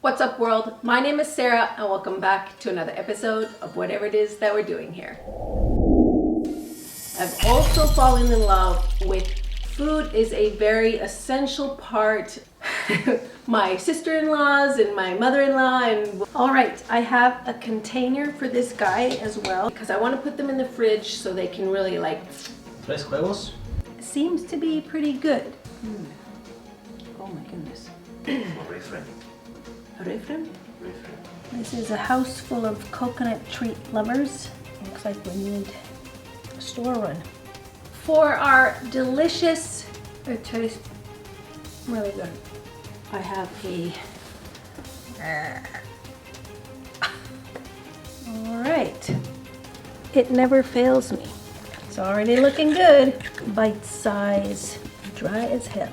What's up, world? My name is Sarah and welcome back to another episode of whatever it is that we're doing here. I've also fallen in love with food is a very essential part. My sister-in-laws and my mother-in-law and all right, I have a container for this guy as well because I want to put them in the fridge so they can really like. Tres huevos. Seems to be pretty good. Oh my goodness. Reframe. A reframe? This is a house full of coconut treat lovers. Looks like we need a store run. For our delicious, it tastes really good. I have a, all right. It never fails me. It's already looking good. Bite size, dry as hell.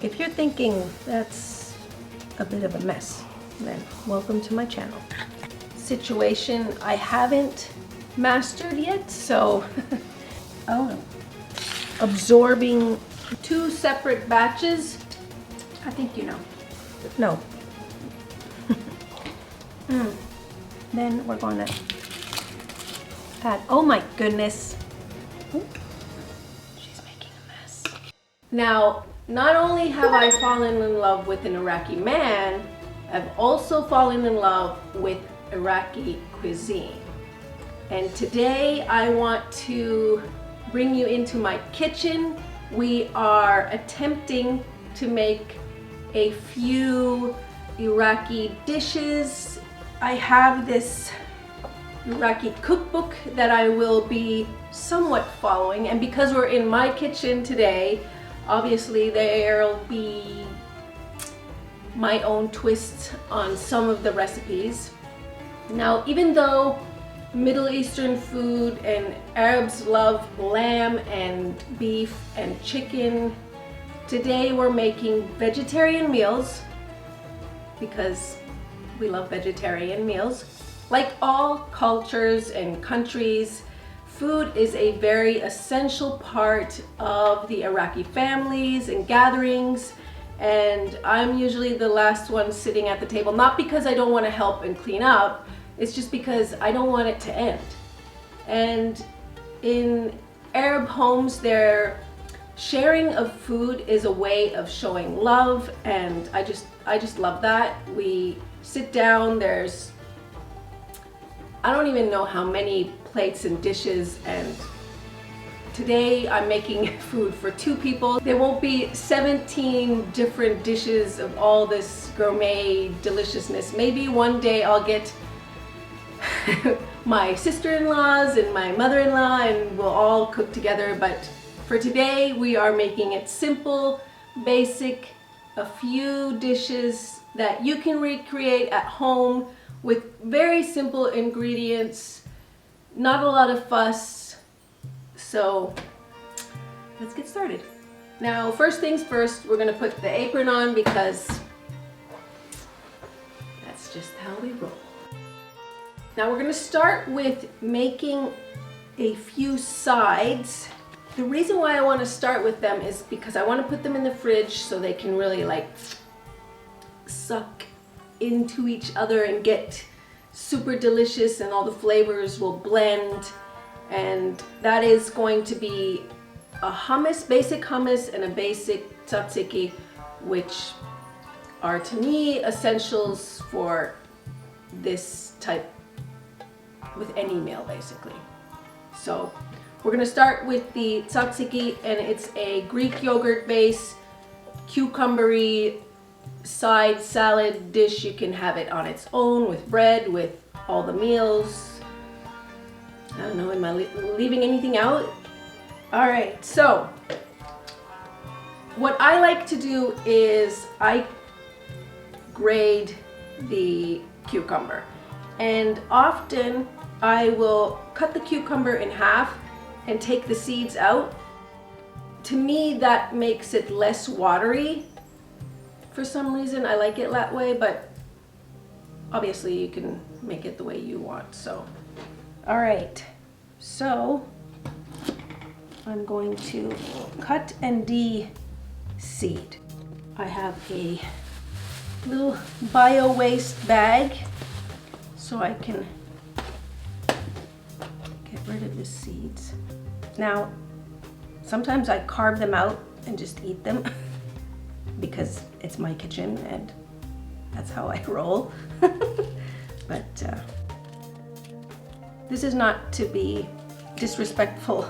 If you're thinking that's a bit of a mess, then welcome to my channel. Situation I haven't mastered yet, so oh, absorbing 2 separate batches. I think you know. No. Then we're gonna add, oh my goodness. Ooh. She's making a mess. Now, not only have I fallen in love with an Iraqi man, I've also fallen in love with Iraqi cuisine. And today I want to bring you into my kitchen. We are attempting to make a few Iraqi dishes. I have this Iraqi cookbook that I will be somewhat following, and because we're in my kitchen today, obviously there'll be my own twists on some of the recipes. Now, even though Middle Eastern food and Arabs love lamb and beef and chicken, today we're making vegetarian meals because we love vegetarian meals. Like all cultures and countries, food is a very essential part of the Iraqi families and gatherings, and I'm usually the last one sitting at the table, not because I don't want to help and clean up, it's just because I don't want it to end. And in Arab homes, their sharing of food is a way of showing love, and I just love that. We sit down, there's I don't even know how many plates and dishes, and today I'm making food for 2 people. There won't be 17 different dishes of all this gourmet deliciousness. Maybe one day I'll get my sister-in-laws and my mother-in-law and we'll all cook together, but for today we are making it simple, basic, a few dishes that you can recreate at home with very simple ingredients, not a lot of fuss. So let's get started. Now, first things first, we're gonna put the apron on because that's just how we roll. Now we're gonna start with making a few sides. The reason why I wanna start with them is because I wanna put them in the fridge so they can really like suck into each other and get super delicious, and all the flavors will blend. And that is going to be a hummus, basic hummus, and a basic tzatziki, which are to me essentials for this type with any meal basically. So we're gonna start with the tzatziki, and it's a Greek yogurt base, cucumbery side salad dish. You can have it on its own with bread, with all the meals. I don't know, am I leaving anything out? All right, so what I like to do is I grade the cucumber, and often I will cut the cucumber in half and take the seeds out. To me, that makes it less watery. For some reason, I like it that way, but obviously you can make it the way you want. So, all right, so I'm going to cut and de-seed. I have a little bio waste bag so I can get rid of the seeds. Now, sometimes I carve them out and just eat them because it's my kitchen and that's how I roll. But this is not to be disrespectful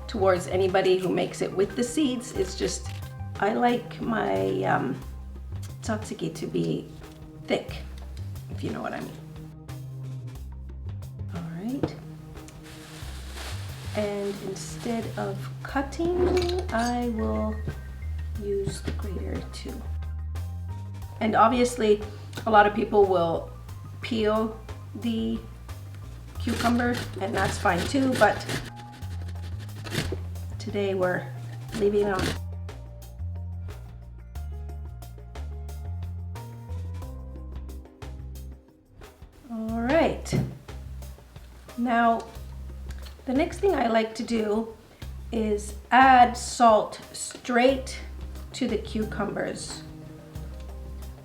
towards anybody who makes it with the seeds. It's just, I like my tzatziki to be thick, if you know what I mean. All right. And instead of cutting, I will use the grater too. And obviously, a lot of people will peel the cucumber, and that's fine too, but today we're leaving it on. All right. Now, the next thing I like to do is add salt straight to the cucumbers.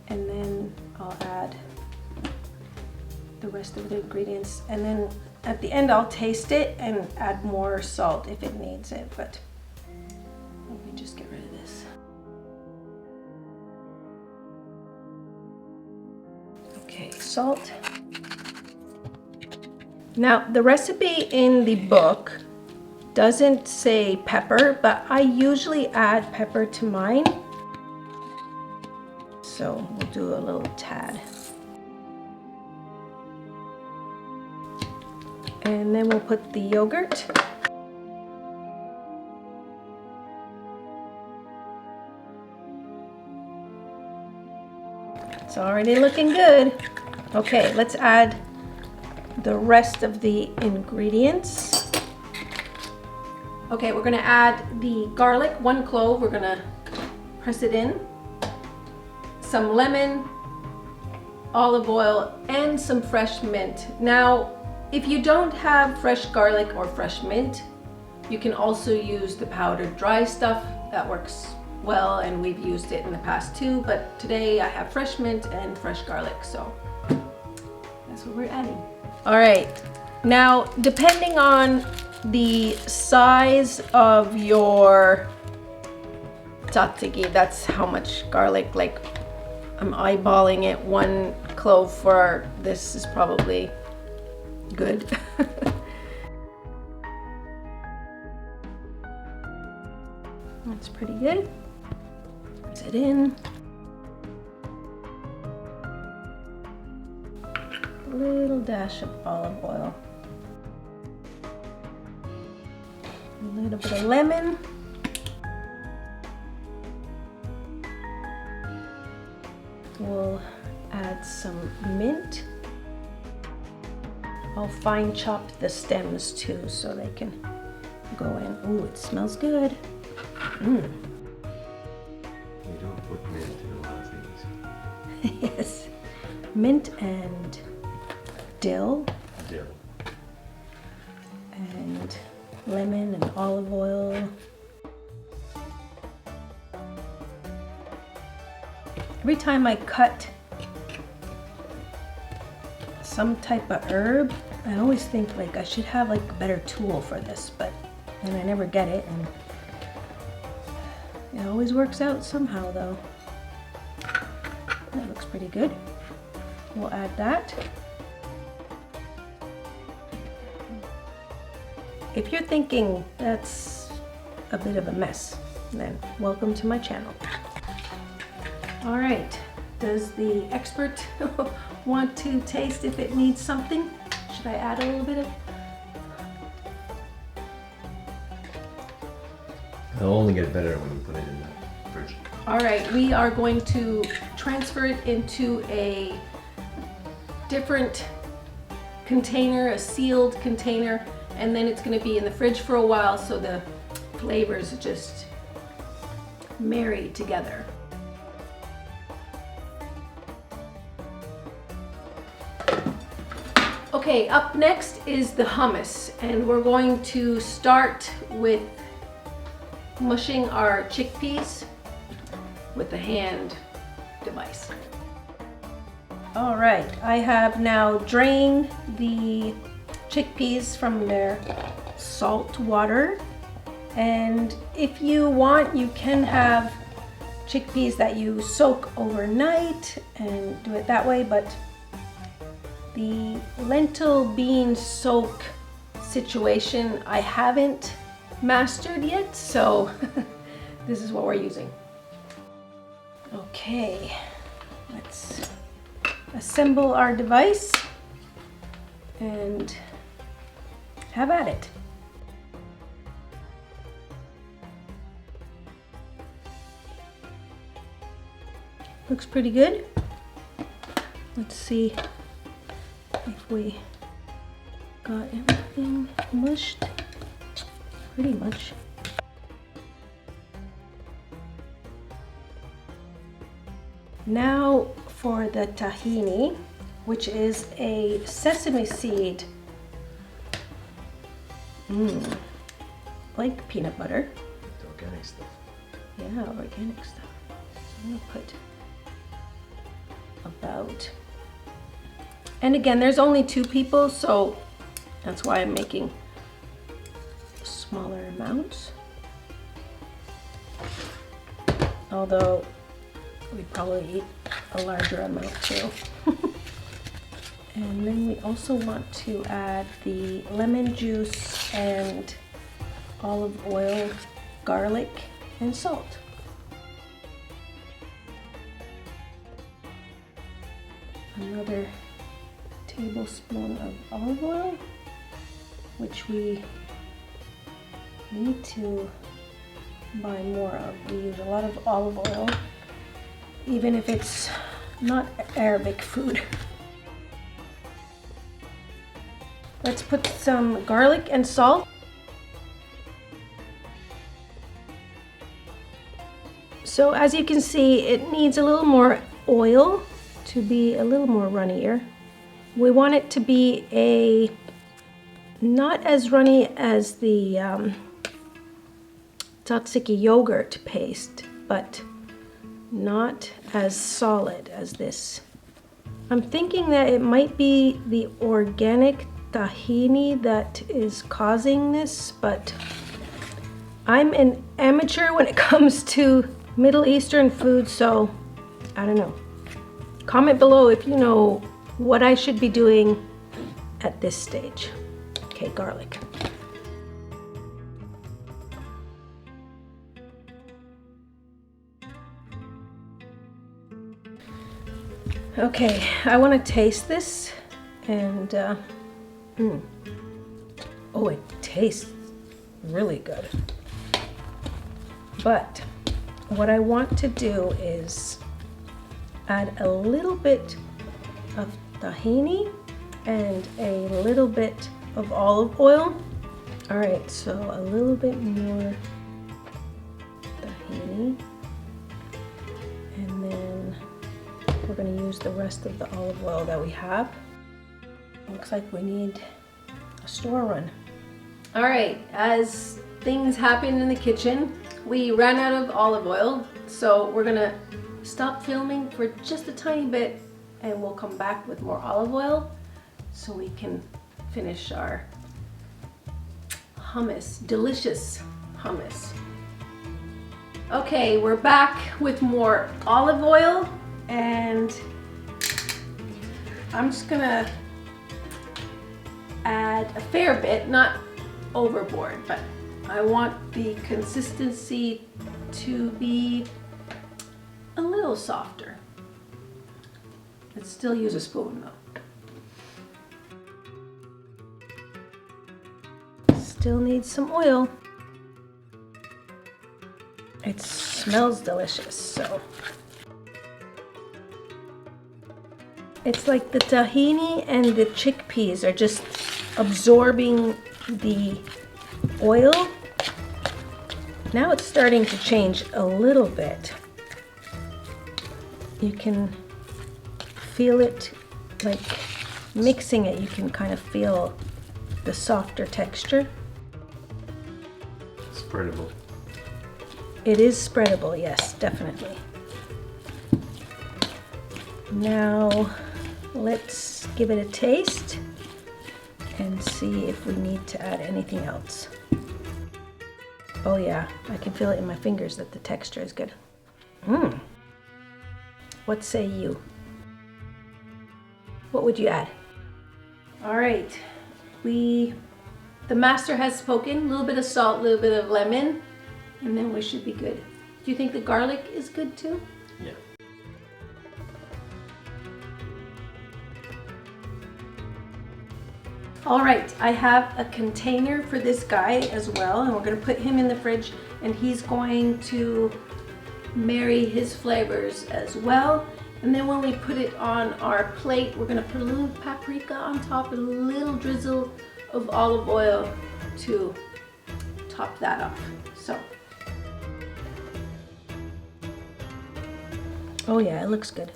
And then I'll add the rest of the ingredients. And then at the end, I'll taste it and add more salt if it needs it. But let me just get rid of this. Okay, salt. Now, the recipe in the book doesn't say pepper, but I usually add pepper to mine. So we'll do a little tad. And then we'll put the yogurt. It's already looking good. Okay, let's add the rest of the ingredients. Okay, we're gonna add the garlic, 1 clove. We're gonna press it in. Some lemon, olive oil, and some fresh mint. Now, if you don't have fresh garlic or fresh mint, you can also use the powdered dry stuff. That works well, and we've used it in the past too, but today I have fresh mint and fresh garlic, so that's what we're adding. All right, now depending on the size of your tzatziki, that's how much garlic, like I'm eyeballing it. 1 clove for this is probably good. That's pretty good. Press it in. A little dash of olive oil. A little bit of lemon. We'll add some mint. I'll fine chop the stems too so they can go in. Ooh, it smells good. You don't put mint in a lot of things. Yes. Mint and dill. Dill. And lemon and olive oil. Every time I cut some type of herb, I always think like I should have like a better tool for this, but then I never get it, and it always works out somehow though. That looks pretty good. We'll add that. If you're thinking that's a bit of a mess, then welcome to my channel. All right, does the expert want to taste if it needs something? Should I add a little bit of? It'll only get better when you put it in the fridge. All right, we are going to transfer it into a different container, a sealed container, and then it's going to be in the fridge for a while so the flavors just marry together. Okay, up next is the hummus, and we're going to start with mushing our chickpeas with a hand device. All right, I have now drained the chickpeas from their salt water. And if you want, you can have chickpeas that you soak overnight and do it that way, but the lentil bean soak situation I haven't mastered yet, so this is what we're using. Okay, let's assemble our device and have at it. Looks pretty good. Let's see if we got everything mushed. Pretty much. Now for the tahini, which is a sesame seed. Like peanut butter. The organic stuff. Yeah, organic stuff. So I'm gonna put about, and again, there's only 2 people, so that's why I'm making smaller amounts. Although we'd probably eat a larger amount too. And then we also want to add the lemon juice and olive oil, garlic, and salt. Another tablespoon of olive oil, which we need to buy more of. We use a lot of olive oil, even if it's not Arabic food. Let's put some garlic and salt. So as you can see, it needs a little more oil to be a little more runnier. We want it to be not as runny as the tzatziki yogurt paste, but not as solid as this. I'm thinking that it might be the organic tahini that is causing this, but I'm an amateur when it comes to Middle Eastern food, so I don't know. Comment below if you know what I should be doing at this stage. Okay, garlic. Okay, I want to taste this, and oh, it tastes really good. But what I want to do is add a little bit of tahini and a little bit of olive oil. All right, so a little bit more tahini, and then we're going to use the rest of the olive oil that we have. Looks like we need a store run. All right, as things happen in the kitchen, we ran out of olive oil, so we're gonna stop filming for just a tiny bit and we'll come back with more olive oil so we can finish our hummus, delicious hummus. Okay, we're back with more olive oil, and I'm just gonna add a fair bit, not overboard, but I want the consistency to be a little softer. Let's still use a spoon though. Still needs some oil. It smells delicious, so. It's like the tahini and the chickpeas are just absorbing the oil. Now it's starting to change a little bit. You can feel it, like mixing it, you can kind of feel the softer texture. Spreadable. It is spreadable, yes, definitely. Now let's give it a taste and see if we need to add anything else. Oh yeah, I can feel it in my fingers that the texture is good. What say you? What would you add? All right, the master has spoken. A little bit of salt, a little bit of lemon, and then we should be good. Do you think the garlic is good too? Yeah. All right, I have a container for this guy as well, and we're gonna put him in the fridge, and he's going to marry his flavors as well. And then when we put it on our plate, we're gonna put a little paprika on top and a little drizzle of olive oil to top that off. So. Oh yeah, it looks good.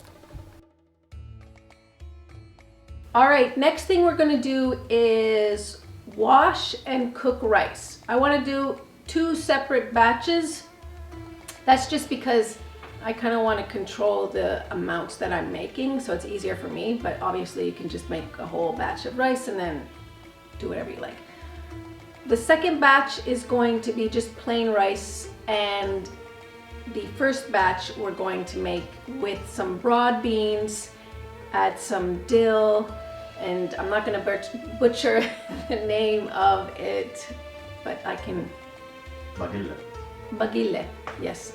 All right, next thing we're gonna do is wash and cook rice. I wanna do 2 separate batches. That's just because I kind of want to control the amounts that I'm making, so it's easier for me, but obviously you can just make a whole batch of rice and then do whatever you like. The second batch is going to be just plain rice, and the first batch we're going to make with some broad beans, add some dill, and I'm not going to butcher the name of it, but I can... Bagille. Bagille, yes.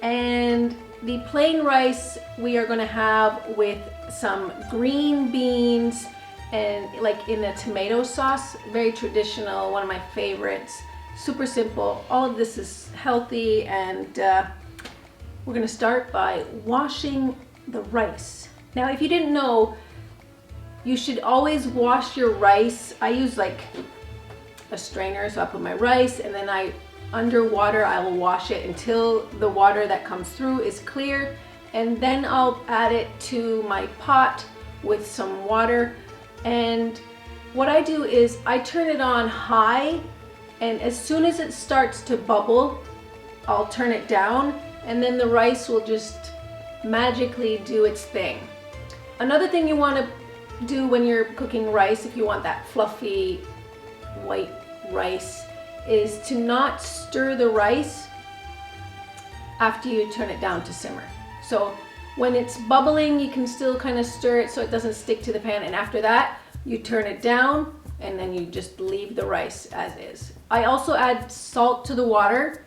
And the plain rice we are going to have with some green beans and like in a tomato sauce. Very traditional, one of my favorites. Super simple. All of this is healthy, and we're going to start by washing the rice. Now, if you didn't know, you should always wash your rice. I use like a strainer, so I put my rice and then underwater I will wash it until the water that comes through is clear, and then I'll add it to my pot with some water. And what I do is I turn it on high, and as soon as it starts to bubble, I'll turn it down, and then the rice will just magically do its thing. Another thing you want to do when you're cooking rice, if you want that fluffy white rice, is to not stir the rice after you turn it down to simmer. So when it's bubbling, you can still kind of stir it so it doesn't stick to the pan, and after that you turn it down and then you just leave the rice as is. I also add salt to the water,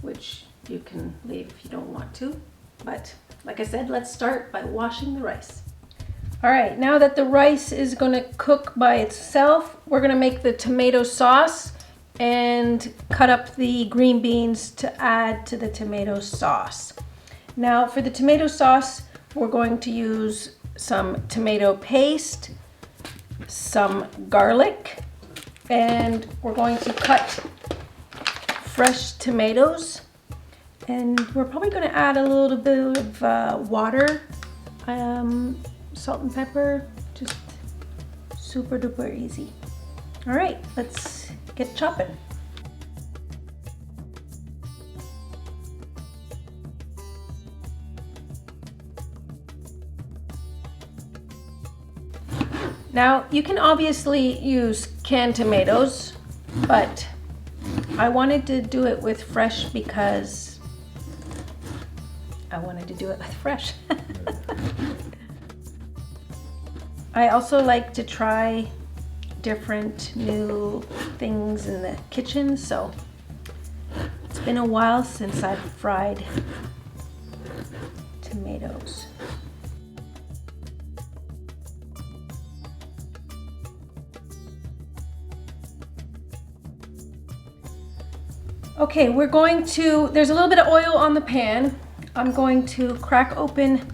which you can leave if you don't want to, but like I said, let's start by washing the rice. All right, now that the rice is going to cook by itself, we're going to make the tomato sauce and cut up the green beans to add to the tomato sauce. Now for the tomato sauce, we're going to use some tomato paste, some garlic, and we're going to cut fresh tomatoes, and we're probably going to add a little bit of water, salt and pepper, just super duper easy. All right, let's get chopping. Now you can obviously use canned tomatoes, but I wanted to do it with fresh because I wanted to do it with fresh. I also like to try different new things in the kitchen, so it's been a while since I've fried tomatoes. Okay, we're going to, there's a little bit of oil on the pan. I'm going to crack open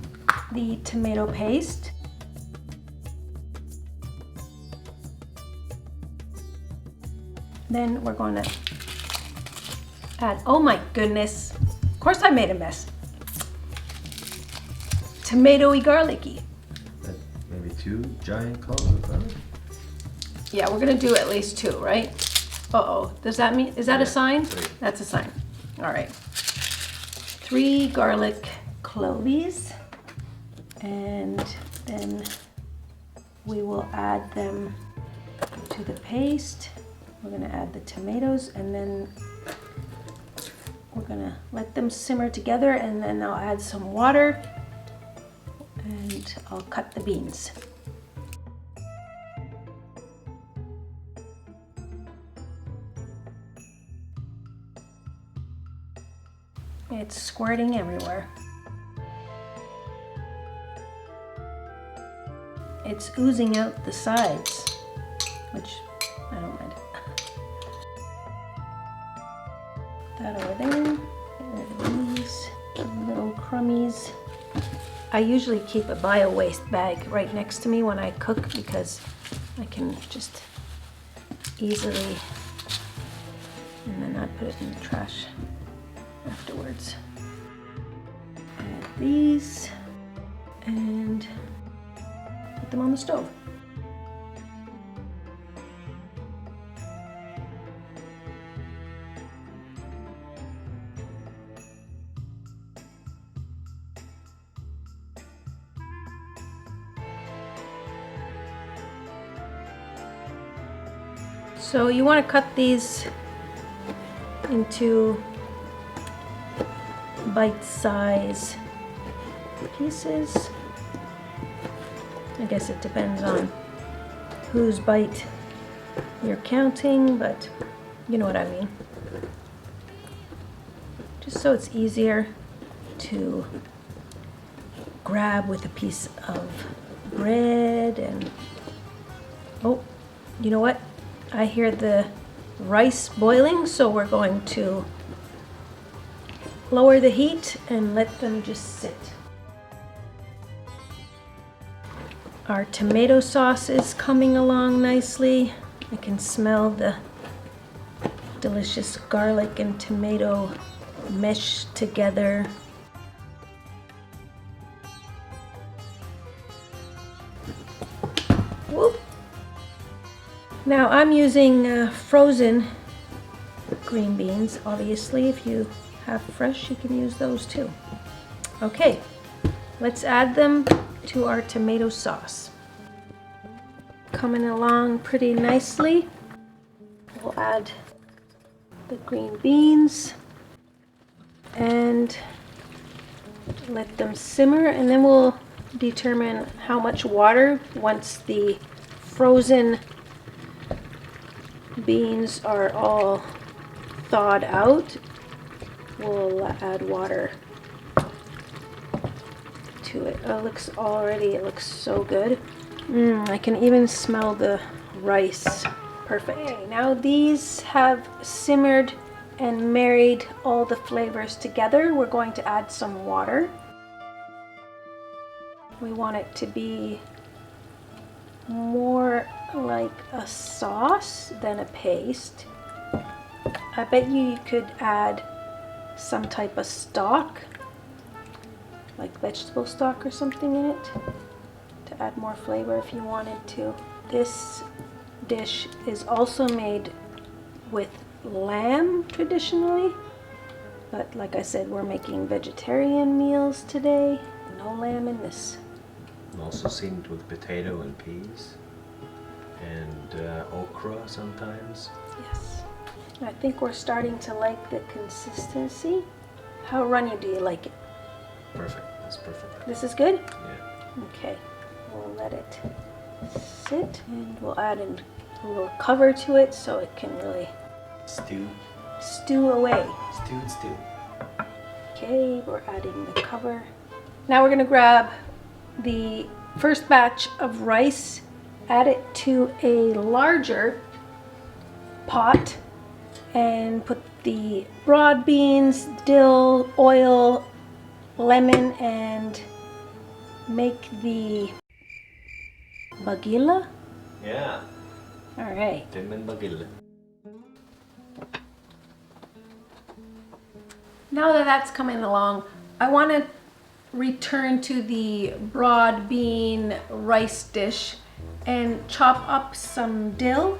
the tomato paste. Then we're going to add, oh my goodness, of course I made a mess. Tomatoey garlicky. Maybe 2 giant cloves of garlic? Yeah, we're gonna do at least 2, right? Uh-oh, does that mean, is that a sign? 3. That's a sign. All right. 3 garlic cloves, and then we will add them to the paste. We're gonna add the tomatoes and then we're gonna let them simmer together, and then I'll add some water and I'll cut the beans. It's squirting everywhere. It's oozing out the sides, which I don't mind. That over there. There are these little crummies. I usually keep a bio waste bag right next to me when I cook because I can just easily, and then I put it in the trash afterwards. Add these and put them on the stove. So you want to cut these into bite-size pieces. I guess it depends on whose bite you're counting, but you know what I mean. Just so it's easier to grab with a piece of bread. And oh, you know what? I hear the rice boiling, so we're going to lower the heat and let them just sit. Our tomato sauce is coming along nicely. I can smell the delicious garlic and tomato mesh together. Whoop. Now I'm using frozen green beans. Obviously, if you have fresh, you can use those too. Okay, let's add them to our tomato sauce. Coming along pretty nicely. We'll add the green beans and let them simmer, and then we'll determine how much water once the frozen beans are all thawed out. We'll add water to it. Oh, it looks so good. I can even smell the rice. Perfect. Okay, now these have simmered and married all the flavors together. We're going to add some water. We want it to be more like a sauce than a paste. I bet you could add some type of stock, like vegetable stock or something in it, to add more flavor if you wanted to. This dish is also made with lamb traditionally, but like I said, we're making vegetarian meals today. No lamb in this. Also seasoned with potato and peas and okra sometimes. Yes. I think we're starting to like the consistency. How runny do you like it? Perfect. That's perfect. This is good? Yeah. Okay. We'll let it sit and we'll add in a little cover to it so it can really stew away. Stew. Okay, we're adding the cover. Now we're gonna grab the first batch of rice, add it to a larger pot, and put the broad beans, dill, oil, lemon, and make the bagila. Yeah. All right. Lemon bagilla. Now that that's coming along, I want to return to the broad bean rice dish and chop up some dill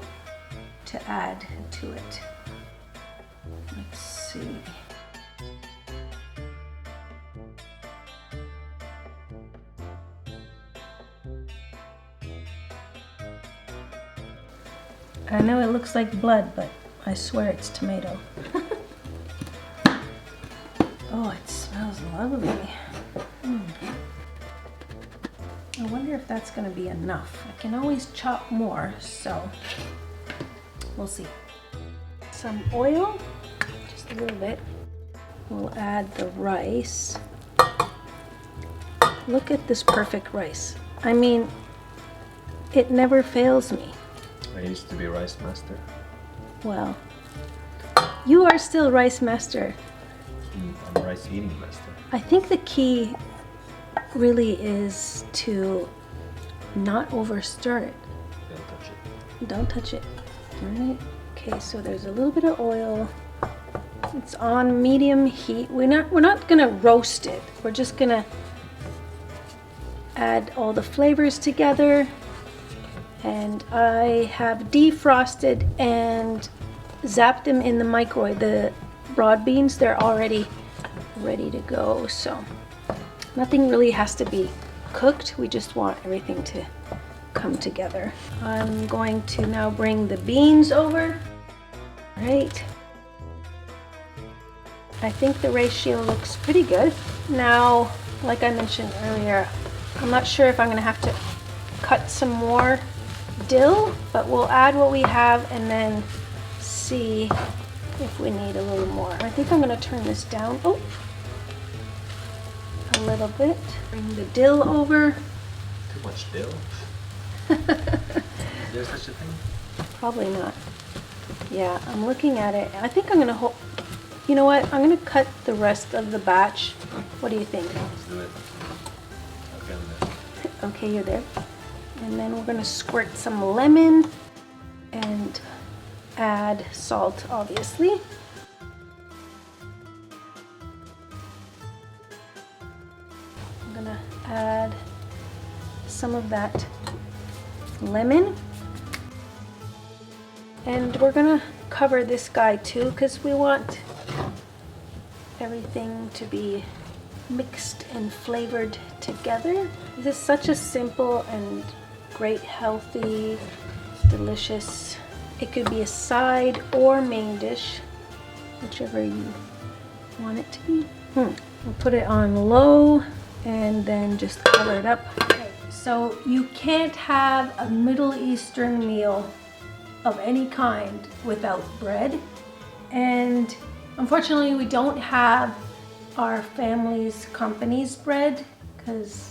to add to it. Let's see. I know it looks like blood, but I swear it's tomato. Oh, it smells lovely. I wonder if that's gonna be enough. I can always chop more, so we'll see. Some oil, just a little bit. We'll add the rice. Look at this perfect rice. I mean, it never fails me. I used to be rice master. Well, you are still rice master. I'm a rice eating master. I think the key really is to not over stir it. Don't touch it. Don't touch it. All right. Okay, so there's a little bit of oil. It's on medium heat. We're not gonna roast it. We're just gonna add all the flavors together. And I have defrosted and zapped them in the microwave. The broad beans, they're already ready to go, so nothing really has to be cooked. We just want everything to come together. I'm going to now bring the beans over. All right. I think the ratio looks pretty good. Now, like I mentioned earlier, I'm not sure if I'm gonna have to cut some more dill, but we'll add what we have and then see if we need a little more. I think I'm gonna turn this down. Oh, a little bit. Bring the dill over. Too much dill? Is there such a thing? Probably not. Yeah, I'm looking at it. I think I'm gonna hold. You know what? I'm gonna cut the rest of the batch. What do you think? Let's do it. Okay, I'm there. Okay, you're there. And then we're gonna squirt some lemon and add salt, obviously. I'm gonna add some of that lemon. And we're gonna cover this guy too, because we want everything to be mixed and flavored together. This is such a simple and great, healthy, delicious. It could be a side or main dish, whichever you want it to be. We'll put it on low and then just cover it up. Okay, so you can't have a Middle Eastern meal of any kind without bread. And unfortunately, we don't have our family's company's bread because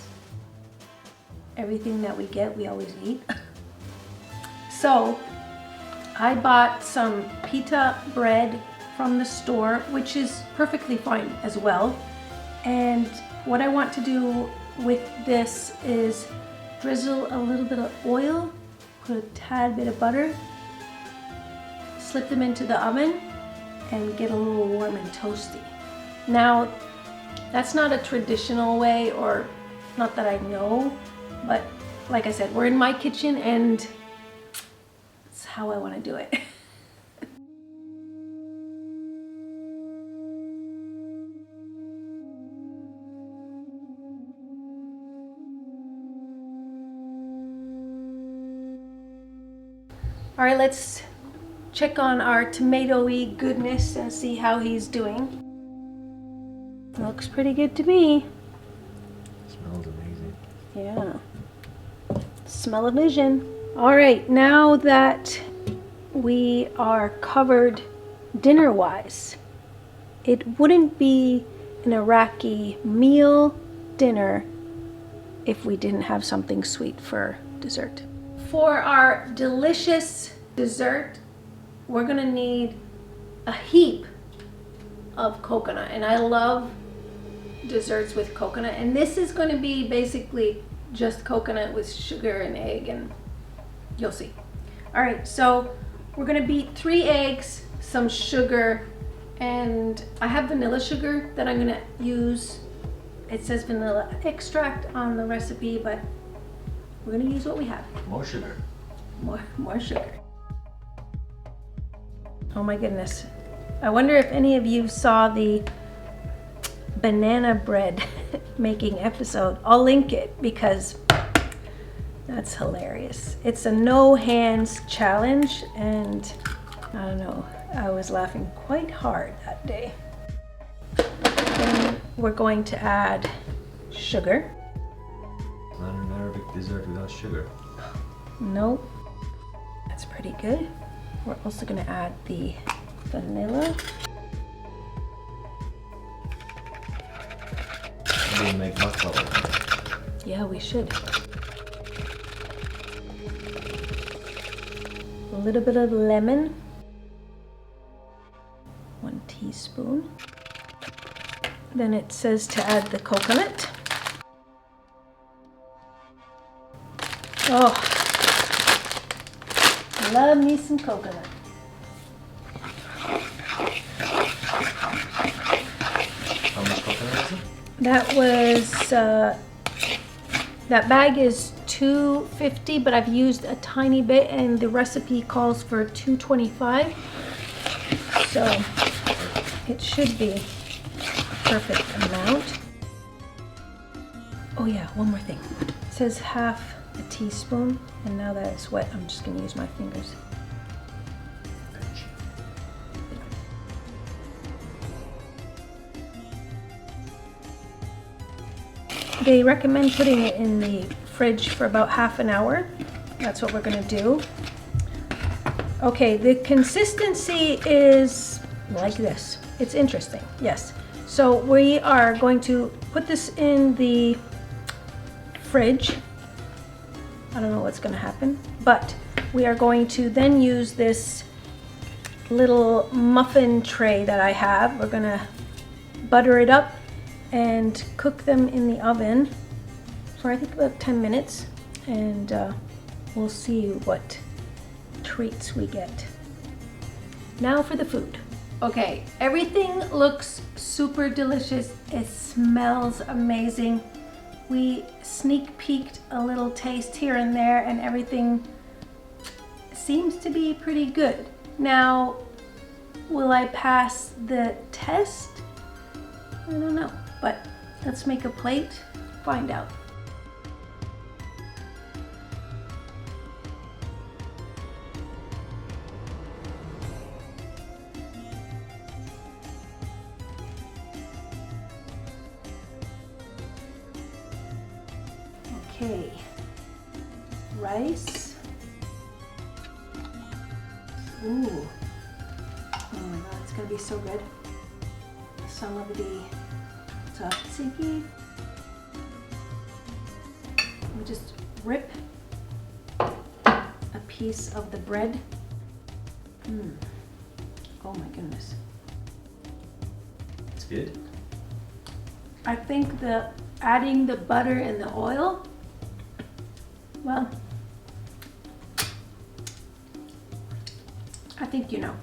everything that we get, we always eat. So I bought some pita bread from the store, which is perfectly fine as well. And what I want to do with this is drizzle a little bit of oil, put a tad bit of butter, slip them into the oven, and get a little warm and toasty. Now, that's not a traditional way, or not that I know, but like I said, we're in my kitchen and it's how I want to do it. All right, let's check on our tomatoey goodness and see how he's doing. Looks pretty good to me. Smells amazing. Yeah. Smell-o-vision. All right, now that we are covered dinner-wise, it wouldn't be an Iraqi meal dinner if we didn't have something sweet for dessert. For our delicious dessert, we're gonna need a heap of coconut, and I love desserts with coconut, and this is going to be basically just coconut with sugar and egg, and you'll see. All right, so we're going to beat 3 eggs, some sugar, and I have vanilla sugar that I'm going to use. It says vanilla extract on the recipe, but we're going to use what we have. More sugar. More sugar. Oh my goodness. I wonder if any of you saw the banana bread making episode. I'll link it because That's hilarious. It's a no hands challenge, and I don't know, I was laughing quite hard that day. Then we're going to add sugar. Not an Arabic dessert without sugar. Nope. That's pretty good. We're also going to add the vanilla. We make baklava. Yeah, we should. A little bit of lemon. 1 teaspoon. Then it says to add the coconut. Oh, love me some coconut. How much coconut is it? That was, that bag is $2.50, but I've used a tiny bit and the recipe calls for $2.25. So it should be a perfect amount. Oh yeah, one more thing. It says half a teaspoon, and now that it's wet, I'm just gonna use my fingers. They recommend putting it in the fridge for about half an hour. That's what we're gonna do. Okay, the consistency is like this. It's interesting, yes. So we are going to put this in the fridge. I don't know what's gonna happen, but we are going to then use this little muffin tray that I have. We're gonna butter it up and cook them in the oven for I think about 10 minutes, and we'll see what treats we get. Now for the food. Okay, everything looks super delicious. It smells amazing. We sneak peeked a little taste here and there, and everything seems to be pretty good. Now, will I pass the test? I don't know, but let's make a plate, find out. Okay, rice. Ooh, oh my god, it's gonna be so good. Some of the tzatziki. We just rip a piece of the bread. Oh my goodness. It's good. I think adding the butter and the oil, well, I think you know.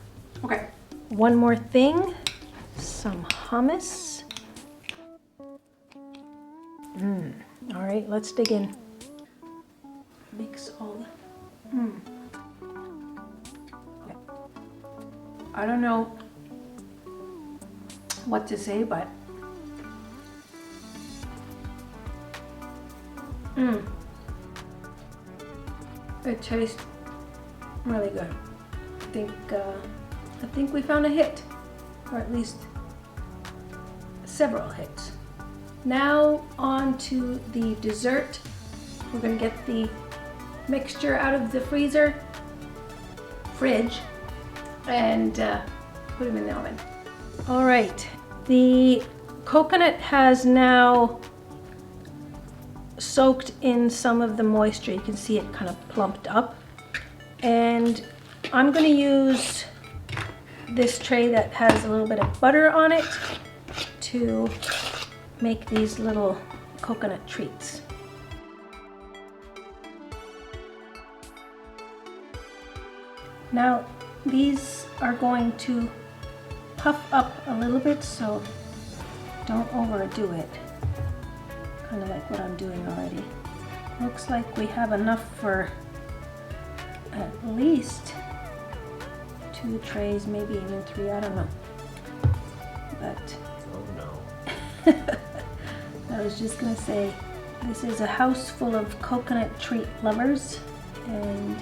Okay. One more thing, some hummus. All right, let's dig in. Mix all the, I don't know what to say, but it tastes really good. I think we found a hit, or at least several hits. Now on to the dessert. We're gonna get the mixture out of the fridge, and put them in the oven. All right, the coconut has now soaked in some of the moisture. You can see it kind of plumped up. And I'm gonna use this tray that has a little bit of butter on it to make these little coconut treats. Now, these are going to puff up a little bit, so don't overdo it. Kind of like what I'm doing already. Looks like we have enough for at least 2 trays, maybe even 3, I don't know. But oh no. I was just gonna say, This is a house full of coconut treat lovers, and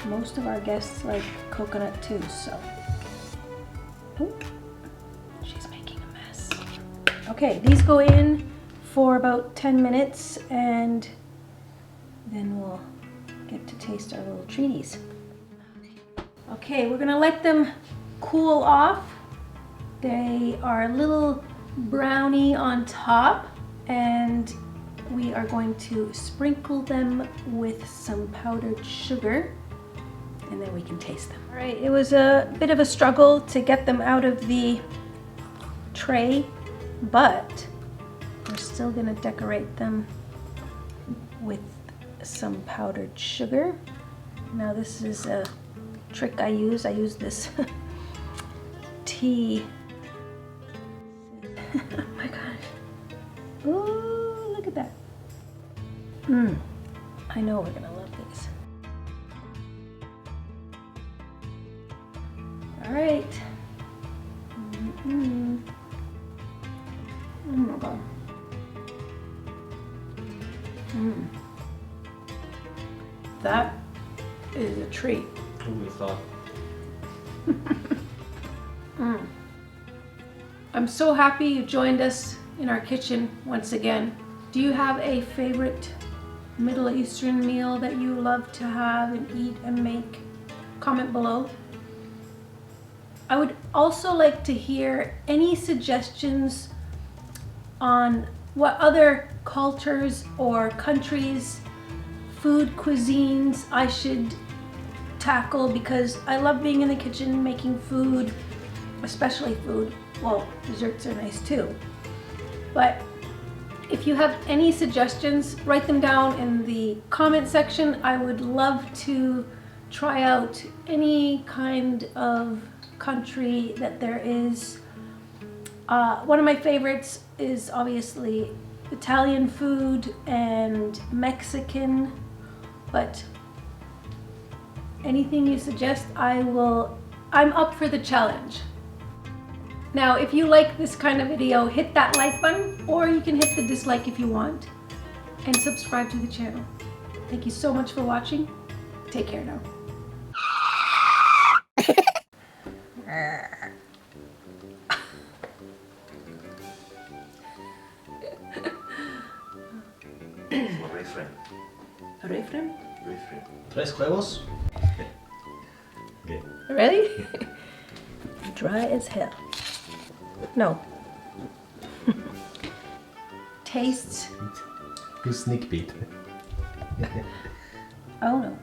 most of our guests like coconut too, so. Oh, she's making a mess. Okay, these go in for about 10 minutes and then we'll get to taste our little treaties. Okay, we're gonna let them cool off. They are a little browny on top, and we are going to sprinkle them with some powdered sugar, and then we can taste them. All right, it was a bit of a struggle to get them out of the tray, but we're still gonna decorate them with some powdered sugar. Now this is a trick I use. I use this tea. Oh my gosh. Ooh, look at that. I know we're gonna love these. All right. Oh my God. That is a treat. Who would have thought? I'm so happy you joined us in our kitchen once again. Do you have a favorite Middle Eastern meal that you love to have and eat and make? Comment below. I would also like to hear any suggestions on what other cultures or countries, food cuisines I should tackle, because I love being in the kitchen making food, especially food. Well, desserts are nice too. But if you have any suggestions, write them down in the comment section. I would love to try out any kind of country that there is. One of my favorites is obviously Italian food and Mexican, but anything you suggest, I'm up for the challenge. Now, if you like this kind of video, hit that like button, or you can hit the dislike if you want, and subscribe to the channel. Thank you so much for watching. Take care now. Reframe. Reframe? 3 huevos. Okay. Ready? Dry as hell. No. Tastes. Good sneak peek. Oh no.